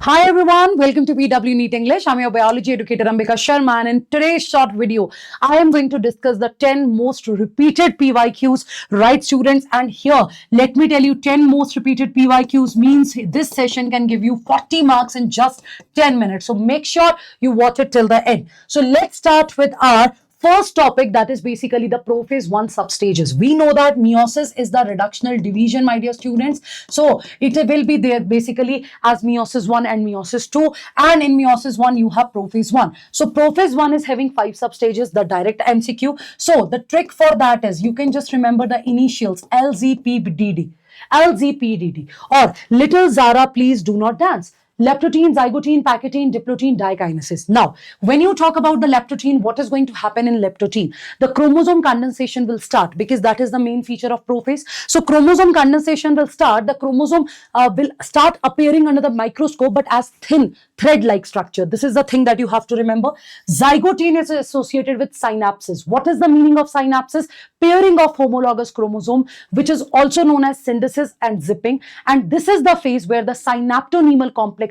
Hi everyone, welcome to PW Neat English. I'm your biology educator Ambika Sharma, and in today's short video, I am going to discuss the 10 most repeated PYQs, right students? And here, let me tell you, 10 most repeated PYQs means this session can give you 40 marks in just 10 minutes. So make sure you watch it till the end. So let's start with our first topic, that is basically the prophase 1 substages. We know that meiosis is the reductional division, my dear students. So it will be there basically as meiosis 1 and meiosis 2. And in meiosis 1, you have prophase 1. So prophase 1 is having 5 substages, the direct MCQ. So the trick for that is you can just remember the initials LZPDD. LZPDD or little Zara, please do not dance. Leptotene, zygotene, pachytene, diplotene, dikinesis. Now, when you talk about the leptotene, what is going to happen in leptotene? The chromosome condensation will start because that is the main feature of prophase. So, chromosome condensation will start. The chromosome will start appearing under the microscope, but as thin thread-like structure. This is the thing that you have to remember. Zygotene is associated with synapses. What is the meaning of synapses? Pairing of homologous chromosome, which is also known as synthesis and zipping. And this is the phase where the synaptonemal complex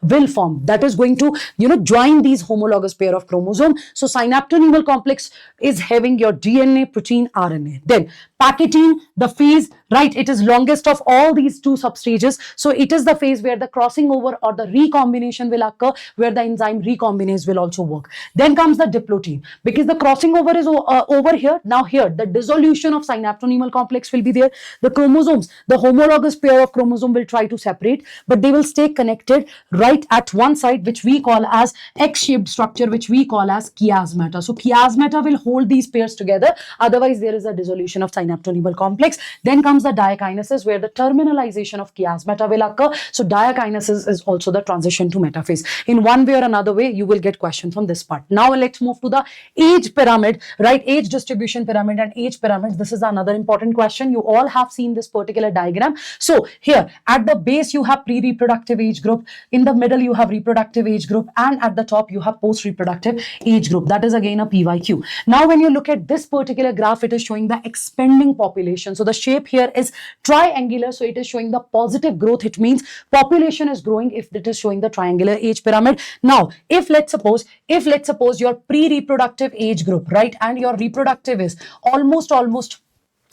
will form. That is going to, join these homologous pair of chromosome. So synaptonemal complex is having your DNA, protein, RNA. Then pachytene, the phase, right, it is longest of all these two substages. So it is the phase where the crossing over or the recombination will occur, where the enzyme recombinase will also work. Then comes the diplotene, because the crossing over is over here. Now here, the dissolution of synaptonemal complex will be there. The chromosomes, the homologous pair of chromosome will try to separate, but they will stay connected right at one side, which we call as X-shaped structure, which we call as chiasmata. So chiasmata will hold these pairs together. Otherwise, there is a dissolution of synaptonemal complex. Then comes the dikinesis, where the terminalization of chiasmata will occur. So dikinesis is also the transition to metaphase. In one way or another way, you will get questions from this part. Now let's move to the age pyramid, right? Age distribution pyramid and age pyramid. This is another important question. You all have seen this particular diagram. So here at the base, you have pre-reproductive age group. In the middle, you have reproductive age group. And at the top, you have post-reproductive age group. That is again a PYQ. Now, when you look at this particular graph, it is showing the expanding population. So the shape here is triangular. So it is showing the positive growth. It means population is growing if it is showing the triangular age pyramid. Now, if let's suppose your pre-reproductive age group, right, and your reproductive is almost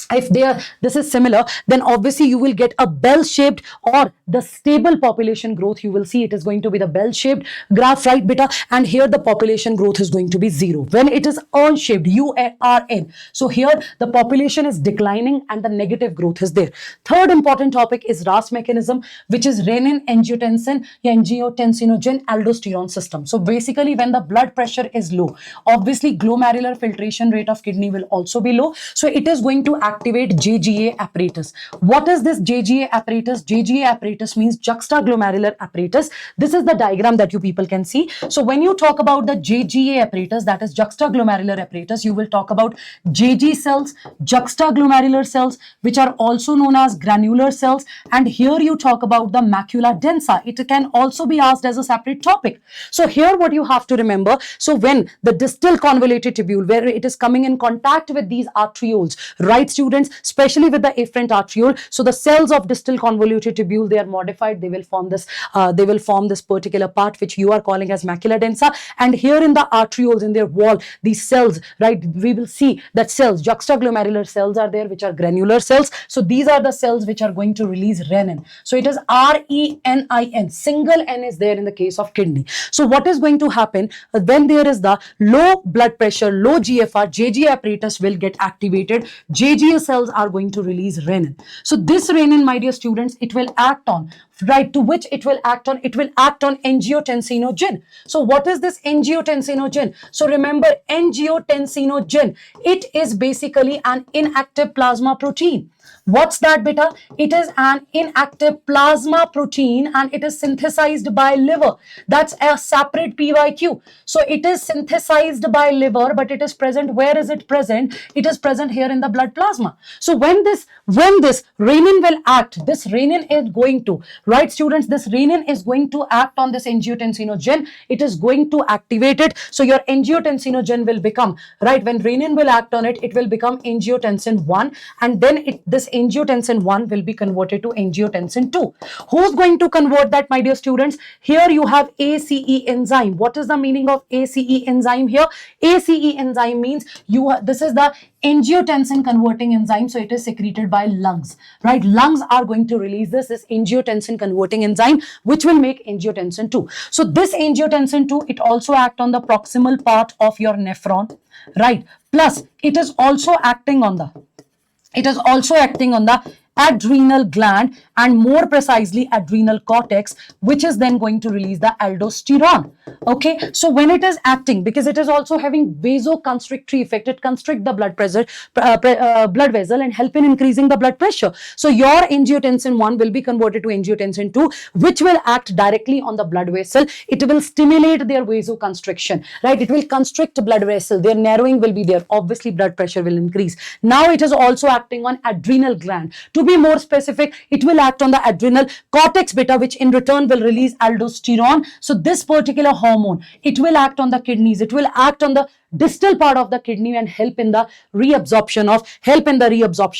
if this is similar, then obviously you will get a bell-shaped or the stable population growth. You will see it is going to be the bell-shaped graph, right, beta? And here the population growth is going to be 0. When it is urn-shaped, URN, so here the population is declining and the negative growth is there. Third important topic is RAS mechanism, which is renin-angiotensin-angiotensinogen aldosterone system. So basically, when the blood pressure is low, obviously glomerular filtration rate of kidney will also be low. So it is going to activate JGA apparatus. What is this JGA apparatus? JGA apparatus means juxtaglomerular apparatus. This is the diagram that you people can see. So when you talk about the JGA apparatus, that is juxtaglomerular apparatus, you will talk about JG cells, juxtaglomerular cells, which are also known as granular cells. And here you talk about the macula densa. It can also be asked as a separate topic. So here what you have to remember, so when the distal convoluted tubule, where it is coming in contact with these arterioles, right students, especially with the afferent arteriole, so the cells of distal convoluted tubule, they are modified, they will form this particular part which you are calling as macula densa. And here in the arterioles, in their wall, these cells, right, we will see that cells, juxtaglomerular cells are there, which are granular cells. So these are the cells which are going to release renin. So it is RENIN, single N is there in the case of kidney. So what is going to happen when there is the low blood pressure, low GFR, JGA apparatus will get activated. JGA cells are going to release renin. So this renin, my dear students, it will act on, right, to which it will act on? It will act on angiotensinogen. So what is this angiotensinogen? So remember, angiotensinogen, it is basically an inactive plasma protein. What's that, beta? It is an inactive plasma protein and it is synthesized by liver. That's a separate PYQ. So it is synthesized by liver, but it is present. Where is it present? It is present here in the blood plasma. So when this renin will act, this renin is going to, right students, this renin is going to act on this angiotensinogen. It is going to activate it. So your angiotensinogen will become, right, when renin will act on it, it will become angiotensin 1, and then this angiotensin 1 will be converted to angiotensin 2. Who's going to convert that, my dear students? Here you have ACE enzyme. What is the meaning of ACE enzyme here? ACE enzyme means this is the angiotensin converting enzyme, so it is secreted by lungs, right? Lungs are going to release this angiotensin converting enzyme, which will make angiotensin 2. So this angiotensin 2, it also act on the proximal part of your nephron, right? Plus it is also acting on the adrenal gland, and more precisely adrenal cortex, which is then going to release the aldosterone. Okay, so when it is acting, because it is also having vasoconstrictory effect, it constrict the blood pressure, blood vessel, and help in increasing the blood pressure. So your angiotensin 1 will be converted to angiotensin 2, which will act directly on the blood vessel. It will stimulate their vasoconstriction, right? It will constrict blood vessel, their narrowing will be there, obviously blood pressure will increase. Now it is also acting on adrenal gland. To be more specific, it will act on the adrenal cortex beta, which in return will release aldosterone. So this particular hormone, it will act on the kidneys, it will act on the distal part of the kidney and help in the reabsorption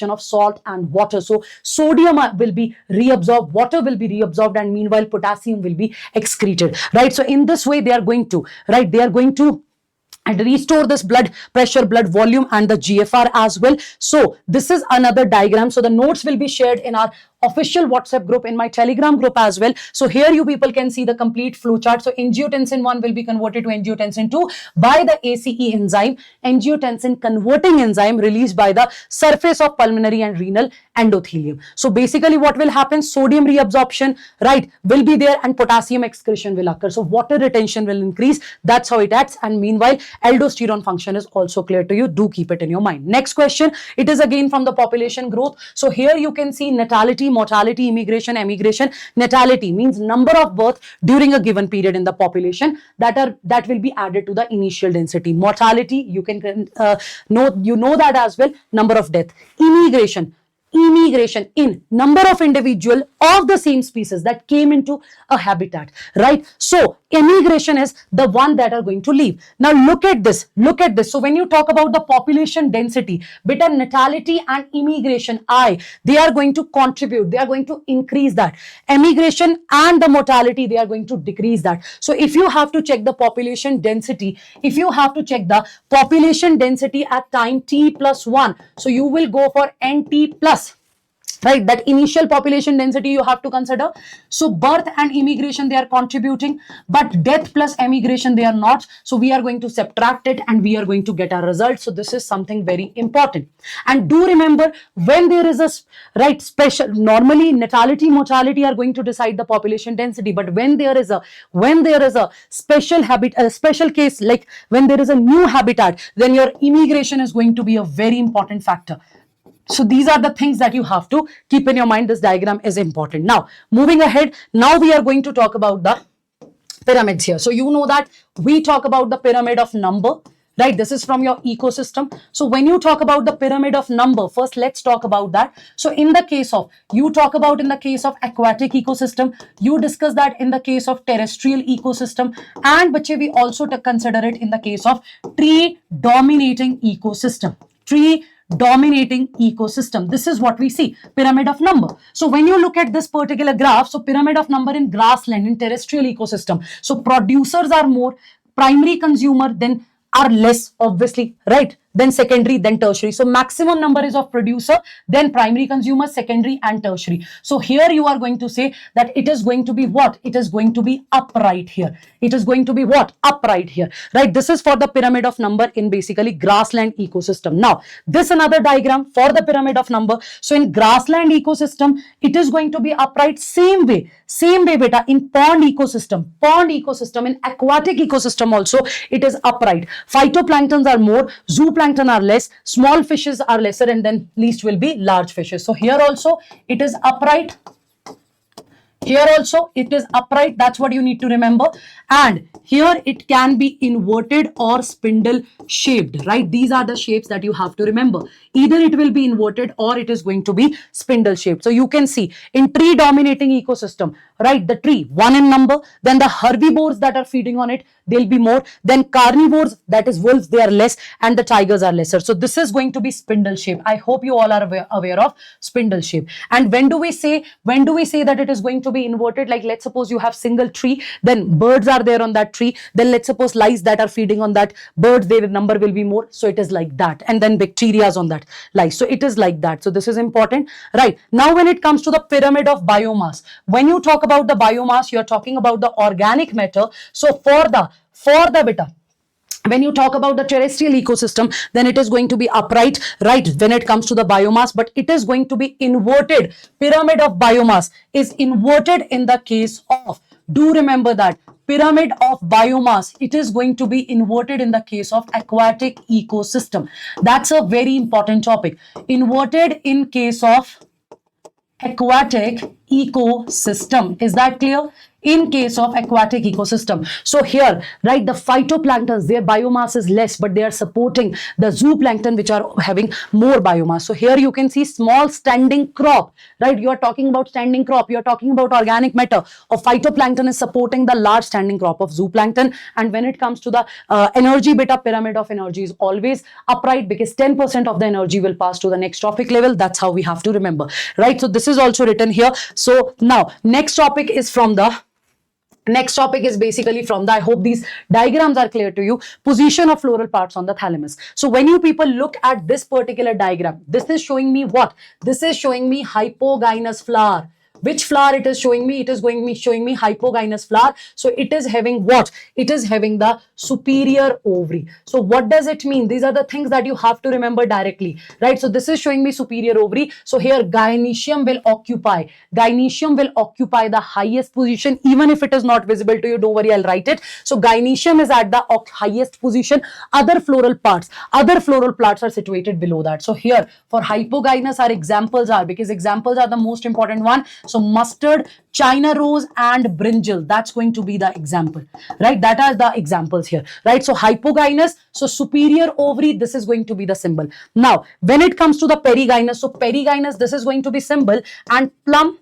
of salt and water. So sodium will be reabsorbed, water will be reabsorbed, and meanwhile potassium will be excreted, right? So in this way they are going to and restore this blood pressure, blood volume, and the GFR as well. So this is another diagram. So the notes will be shared in our official WhatsApp group, in my Telegram group as well. So here you people can see the complete flow chart. So angiotensin 1 will be converted to angiotensin 2 by the ACE enzyme, angiotensin converting enzyme released by the surface of pulmonary and renal endothelium. So basically what will happen, sodium reabsorption, right, will be there, and potassium excretion will occur. So water retention will increase. That's how it acts. And meanwhile, aldosterone function is also clear to you. Do keep it in your mind. Next question, it is again from the population growth. So here you can see natality, mortality, immigration, emigration. Natality means number of birth during a given period in the population that will be added to the initial density. Mortality, you can know that as well, number of death. Immigration in number of individual of the same species that came into a habitat, right? So immigration is the one that are going to leave. Now look at this. So when you talk about the population density, beta, natality and immigration, they are going to contribute, they are going to increase that. Emigration and the mortality, they are going to decrease that. So if you have to check the population density, at time t plus 1, so you will go for nt plus, right? That initial population density you have to consider. So birth and immigration, they are contributing, but death plus emigration, they are not. So we are going to subtract it and we are going to get our result. So this is something very important. And do remember, when there is a special, normally natality, mortality are going to decide the population density, but when there is a special case, like when there is a new habitat, then your immigration is going to be a very important factor. So these are the things that you have to keep in your mind. This diagram is important. Now, moving ahead, now we are going to talk about the pyramids here. So you know that we talk about the pyramid of number, right? This is from your ecosystem. So when you talk about the pyramid of number, first let's talk about that. So in the case of aquatic ecosystem, you discuss that in the case of terrestrial ecosystem, and bache, we also consider it in the case of tree dominating ecosystem. This is what we see, pyramid of number. So when you look at this particular graph, so pyramid of number in grassland, in terrestrial ecosystem, so producers are more, primary consumer then are less, obviously, right? Then secondary, then tertiary. So maximum number is of producer, then primary consumer, secondary and tertiary. So here you are going to say that it is going to be what? It is going to be upright here. It is going to be what? Upright here, right? This is for the pyramid of number in basically grassland ecosystem. Now, this another diagram for the pyramid of number. So in grassland ecosystem, it is going to be upright same way beta, in pond ecosystem, in aquatic ecosystem also, it is upright. Phytoplanktons are more, zooplankton are less, small fishes are lesser, and then least will be large fishes. So here also it is upright. That's what you need to remember. And here it can be inverted or spindle shaped, right? These are the shapes that you have to remember. Either it will be inverted or it is going to be spindle shaped. So you can see in tree dominating ecosystem, right? The tree, one in number. Then the herbivores that are feeding on it, they'll be more. Then carnivores, that is wolves, they are less, and the tigers are lesser. So this is going to be spindle shape. I hope you all are aware of spindle shape. And when do we say that it is going to be inverted? Like, let's suppose you have single tree, then birds are there on that tree, then let's suppose lice that are feeding on that birds, their number will be more. So it is like that. And then bacteria on that lice. So it is like that. So this is important, right? Now when it comes to the pyramid of biomass, when you talk about the biomass, you are talking about the organic matter. So for the beta, when you talk about the terrestrial ecosystem, then it is going to be upright, right, when it comes to the biomass, but it is going to be inverted. Pyramid of biomass is inverted in the case of, do remember that, pyramid of biomass, it is going to be inverted in the case of aquatic ecosystem. That's a very important topic. Inverted in case of aquatic ecosystem. Is that clear? In case of aquatic ecosystem. So here, right, the phytoplanktons, their biomass is less, but they are supporting the zooplankton, which are having more biomass. So here you can see small standing crop, right? You are talking about standing crop. You are talking about organic matter of phytoplankton is supporting the large standing crop of zooplankton. And when it comes to the energy beta, pyramid of energy is always upright, because 10% of the energy will pass to the next trophic level. That's how we have to remember, right? So this is also written here. So now next topic is basically from the, I hope these diagrams are clear to you, position of floral parts on the thalamus. So when you people look at this particular diagram, this is showing me what? This is showing me hypogynous flower. Which flower it is showing me? It is showing me hypogynous flower. So it is having what? It is having the superior ovary. So what does it mean? These are the things that you have to remember directly, right? So this is showing me superior ovary. So here gynoecium will occupy the highest position. Even if it is not visible to you, don't worry, I'll write it. So gynoecium is at the highest position. Other floral parts are situated below that. So here for hypogynous, our examples are, because examples are the most important one. So mustard, China rose, and brinjal, that's going to be the example, right? That are the examples here, right? So hypogynous, so superior ovary, this is going to be the symbol. Now, when it comes to the perigynous, so perigynous, this is going to be symbol, and plum,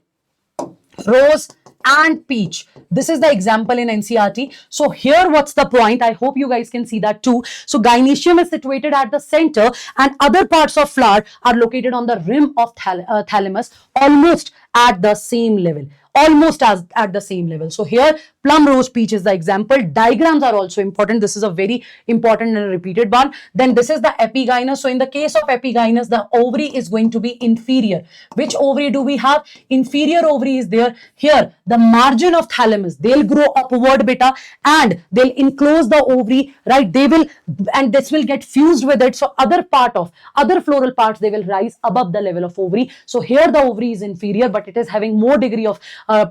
rose, and peach, this is the example in NCERT. So here what's the point? I hope you guys can see that too. So gynoecium is situated at the center, and other parts of flower are located on the rim of thalamus, almost at the same level. So here plum, rose, peach is the example. Diagrams are also important. This is a very important and repeated one. Then this is the epigynous. So in the case of epigynous, the ovary is going to be inferior. Which ovary do we have? Inferior ovary is there. Here the margin of thalamus, they'll grow upward beta, and they'll enclose the ovary, right? They will, and this will get fused with it. So other floral parts, they will rise above the level of ovary. So here the ovary is inferior, but it is having more degree of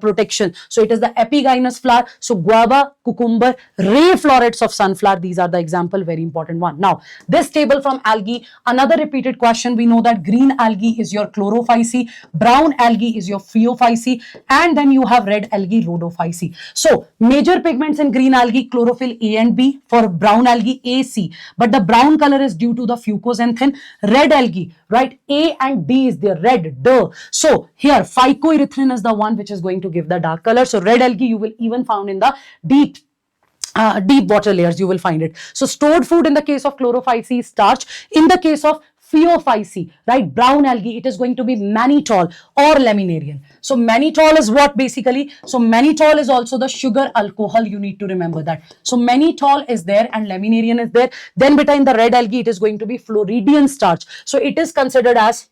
protection. So it is the epigynous flower. So guava, cucumber, ray florets of sunflower, these are the example, very important one. Now this table from algae, another repeated question. We know that green algae is your chlorophyce, brown algae is your phaeophyce, and then you have red algae, rhodophyce. So major pigments in green algae, chlorophyll A and B. For brown algae, A, C, but the brown color is due to the fucoxanthin. Red algae, right, A and D is there, red, duh. So here phycoerythrin is the one which is going to give the dark color. So red algae you will even found in the deep water layers, you will find it. So stored food in the case of chlorophyce is starch. In the case of phaeophyce, right, brown algae, it is going to be mannitol or laminarian. So mannitol is what basically? So mannitol is also the sugar alcohol, you need to remember that. So mannitol is there and laminarian is there. Then beta in the red algae, it is going to be Floridian starch. So it is considered as,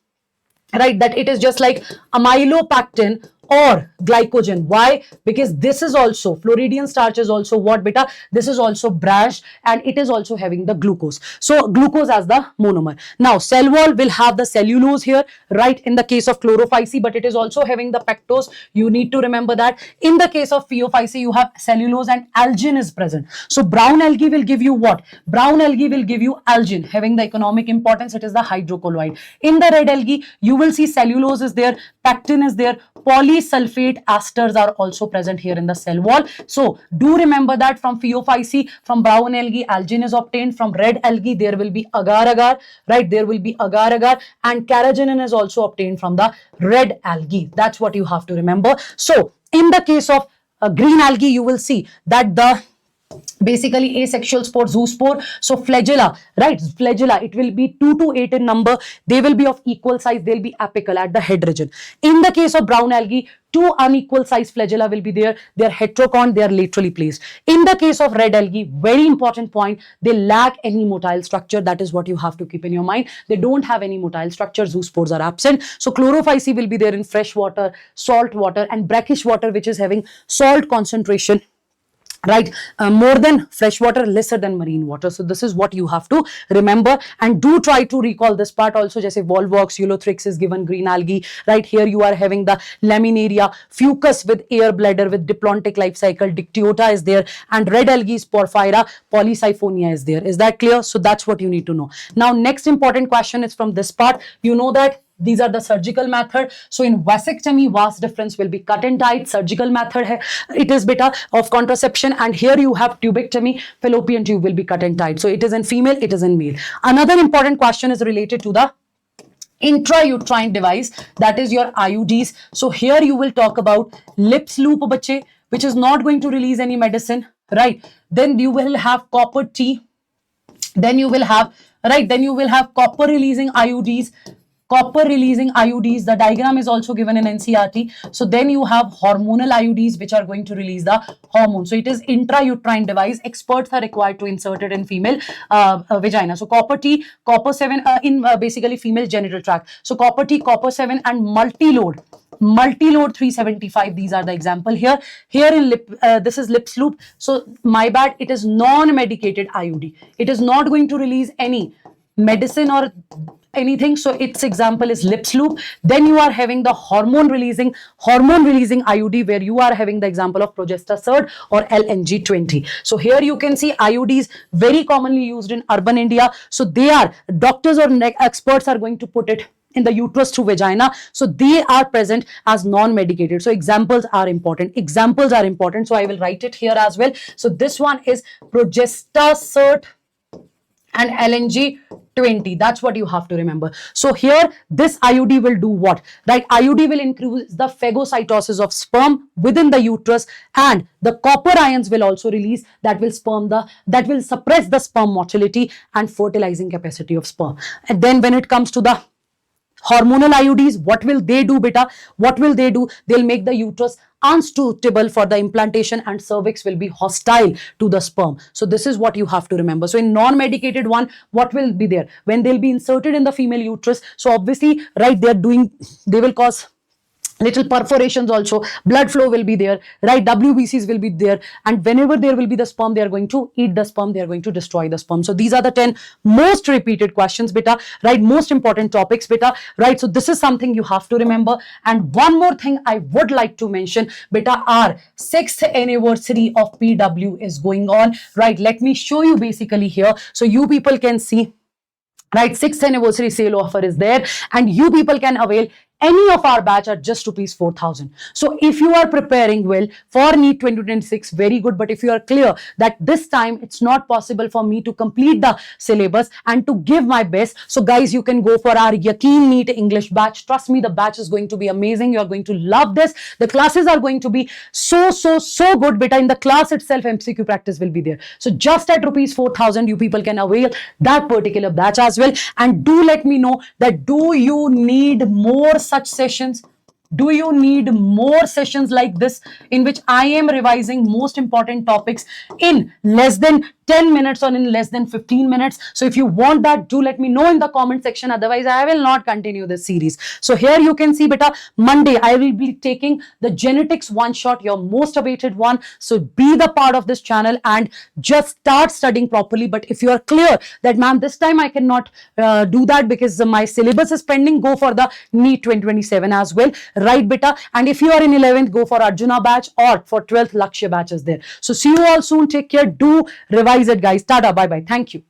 right, that it is just like amylopectin or glycogen. Why? Because this is also, Floridian starch is also what beta? This is also branched, and it is also having the glucose. So glucose as the monomer. Now cell wall will have the cellulose here, right, in the case of chlorophyce, but it is also having the pectose. You need to remember that. In the case of phaeophyce, you have cellulose and algin is present. So brown algae will give you what? Brown algae will give you algin, having the economic importance. It is the hydrocolloid. In the red algae, you will see cellulose is there, pectin is there, poly sulfate esters are also present here in the cell wall. So do remember that from Phaeophyceae, from brown algae, algin is obtained. From red algae, there will be agar-agar, right? There will be agar-agar, and carrageenan is also obtained from the red algae. That's what you have to remember. So in the case of green algae, you will see that the basically asexual spore, zoospore. So flagella, right? Flagella, it will be 2 to 8 in number. They will be of equal size. They'll be apical at the head region. In the case of brown algae, 2 unequal size flagella will be there. They are heterocon. They are laterally placed. In the case of red algae, very important point, they lack any motile structure. That is what you have to keep in your mind. They don't have any motile structure. Zoospores are absent. So chlorophyceae will be there in fresh water, salt water, and brackish water, which is having salt concentration, right? More than fresh water, lesser than marine water. So this is what you have to remember, and do try to recall this part also. Jaise Volvox, Ulothrix is given green algae, right? Here you are having the laminaria, fucus with air bladder with diplontic life cycle, dictyota is there, and red algae is Porphyra, Polysiphonia is there. Is that clear? So that's what you need to know. Now next important question is from this part. You know that these are the surgical method. So in vasectomy, vas difference will be cut and tied. Surgical method hai, it is beta of contraception. And here you have tubectomy, fallopian tube will be cut and tied. So it is in female, it is in male. Another important question is related to the intrauterine device, that is your IUDs. So here you will talk about lips loop bache, which is not going to release any medicine, right? Then you will have copper T. Then you will have, right? Then you will have copper releasing IUDs. Copper releasing IUDs, the diagram is also given in NCERT. So then you have hormonal IUDs, which are going to release the hormone. So it is intrauterine device. Experts are required to insert it in female vagina. So copper T, copper 7 in basically female genital tract. So copper T, copper 7, and multi-load 375. These are the example here. Here in lip, this is lips loop. So my bad, it is non-medicated IUD. It is not going to release any medicine or anything. So its example is lips loop. Then you are having the hormone releasing IUD, where you are having the example of Progestasert or LNG20. So here you can see IUDs very commonly used in urban India. So they are, doctors or experts are going to put it in the uterus through vagina. So they are present as non-medicated. So examples are important. So I will write it here as well. So this one is Progestasert and LNG20. That's what you have to remember. So here this IUD will do what? Right? IUD will increase the phagocytosis of sperm within the uterus, and the copper ions will also release, that will suppress the sperm motility and fertilizing capacity of sperm. And then when it comes to the hormonal IUDs, what will they do, beta? What will they do? They'll make the uterus unsuitable for the implantation, and cervix will be hostile to the sperm. So this is what you have to remember. So in non-medicated one, what will be there? When they'll be inserted in the female uterus, so obviously, right, they will cause little perforations also, blood flow will be there, right? WBCs will be there, and whenever there will be the sperm, they are going to eat the sperm, they are going to destroy the sperm. So these are the 10 most repeated questions, beta, right? Most important topics, beta, right? So this is something you have to remember. And one more thing I would like to mention, beta, our 6th anniversary of PW is going on, right? Let me show you basically here, so you people can see, right? 6th anniversary sale offer is there, and you people can avail any of our batch at just rupees 4,000. So if you are preparing well for NEET 2026, very good. But if you are clear that this time it's not possible for me to complete the syllabus and to give my best, so guys, you can go for our Yaqeen NEET English batch. Trust me, the batch is going to be amazing. You are going to love this. The classes are going to be so good, beta. In the class itself, MCQ practice will be there. So just at rupees 4,000, you people can avail that particular batch as well. And do let me know that, do you need more such sessions? Do you need more sessions like this, in which I am revising most important topics in less than 10 minutes or in less than 15 minutes? So if you want that, do let me know in the comment section. Otherwise, I will not continue this series. So here you can see, beta, Monday, I will be taking the genetics one shot, your most awaited one. So be the part of this channel and just start studying properly. But if you are clear that, ma'am, this time I cannot do that because my syllabus is pending, go for the NEET 2027 as well. Right, beta? And if you are in 11th, go for Arjuna batch, or for 12th, Lakshya batch is there. So see you all soon. Take care. Do revise it, guys. Tada. Bye-bye. Thank you.